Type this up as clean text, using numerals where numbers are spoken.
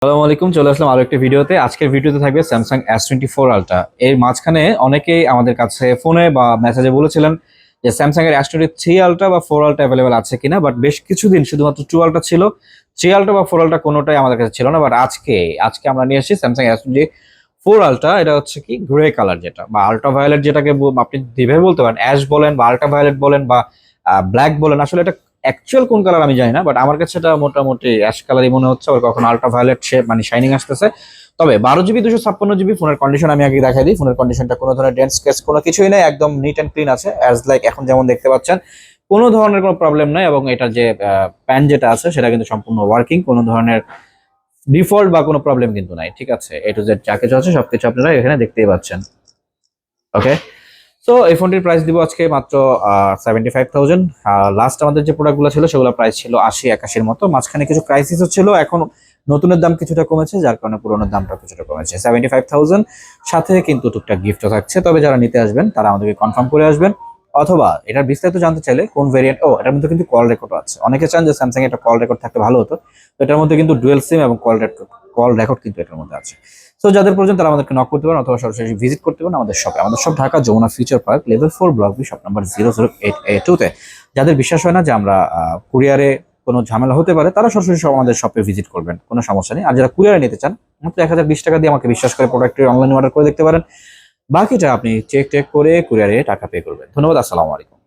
আসসালামু আলাইকুম, চলে আসলাম আরো একটা ভিডিওতে। আজকের ভিডিওতে থাকবে স্যামসাং S24 আলট্রা। এর মাঝখানে অনেকেই আমাদের কাছে ফোনে বা মেসেজে বলেছিলেন যে স্যামসাং এর S23 আলট্রা বা 4 আলট্রা অ্যাভেলেবেল আছে কিনা, বাট বেশ কিছুদিন শুধুমাত্র 2 আলট্রা ছিল। 3 আলট্রা বা 4 আলট্রা কোনোটাই আমাদের কাছে ছিল না, বাট আজকে আজকে আমরা নিয়ে এসেছি স্যামসাং S24 আলট্রা। এটা হচ্ছে কি গ্রে কালার, যেটা বা আলট্রা ভায়োলেট, যেটাকে আপনি যেভাবে বলতে পারেন, অ্যাশ বলেন বা আলট্রা ভায়োলেট বলেন বা ব্ল্যাক বলেন। আসলে এটা অ্যাকচুয়াল কোন কালার আমি জানি না, বাট আমার কাছে এটা মোটামুটি অ্যাশ কালারই মনে হচ্ছে। আর কখন আলট্রা ভায়োলেট সে মানে শাইনিং আসতেছে। তবে 12 জিবি 256 জিবি ফোনের কন্ডিশন আমি আগে দেখাই দিই। ফোনের কন্ডিশনটা কোনো ধরনের ডেন্ট স্ক্র্যাচ কোনো কিছুই নেই, একদম নিট অ্যান্ড ক্লিন আছে, অ্যাজ লাইক এখন যেমন দেখতে পাচ্ছেন। কোনো ধরনের কোনো প্রবলেম নাই, এবং এটার যে প্যান যেটা আছে সেটা কিন্তু সম্পূর্ণ ওয়ার্কিং। কোনো ধরনের ডিফল্ট বা কোনো প্রবলেম কিন্তু নাই, ঠিক আছে। এ টু জেড যা কিছু আছে সবকিছু আপনারা এখানে দেখতেই পাচ্ছেন। ওকে, তো এই ফোনটির প্রাইস দিব আজকে মাত্র 75,000। লাস্ট আমাদের যে প্রোডাক্টগুলো ছিল সেগুলো প্রাইস ছিল 80-81-এর মতো। মাঝখানে কিছু ক্রাইসিসও ছিল, এখন নতুনের দাম কিছুটা কমেছে, যার কারণে পুরোনোর দামটা কিছুটা কমেছে। 75,000 সাথে কিন্তু টুকটাক গিফটও থাকছে। তবে যারা নিতে আসবেন তারা আমাদেরকে কনফার্ম করে আসবেন, অথবা এটার বিস্তারিত জানতে চাইলে কোন ভেরিয়েন্ট, এটার মধ্যে কিন্তু কল রেকর্ডও আছে। অনেকে চান যে স্যামসাং একটা কল রেকর্ড থাকতে ভালো হতো, তো এটার মধ্যে কিন্তু ডুয়েল সিম এবং কল রেকর্ড কিন্তু এটার মধ্যে আছে। সো যাদের প্রয়োজন তারা আমাদেরকে নক করতে পারেন, অথবা সরাসরি ভিজিট করতে পারেন আমাদের শপে। আমাদের shop Dhaka Jamuna future park, level 4, block B, shop number 008A2 তে। যাদের বিশ্বাস হয় না যে আমরা কুরিয়ারে কোনো ঝামেলা হতে পারে, তারা সরাসরি সব আমাদের শপে ভিজিট করবেন, কোনো সমস্যা নেই। আর যারা কুরিয়ারে নিতে চান, মাত্র 1020 টাকা দিয়ে আমাকে বিশ্বাস করে প্রোডাক্টটি অনলাইনে অর্ডার করে দেখতে পারেন। বাকিটা আপনি চেক করে কুরিয়ারে টাকা পে করবেন। ধন্যবাদ, আসসালামু আলাইকুম।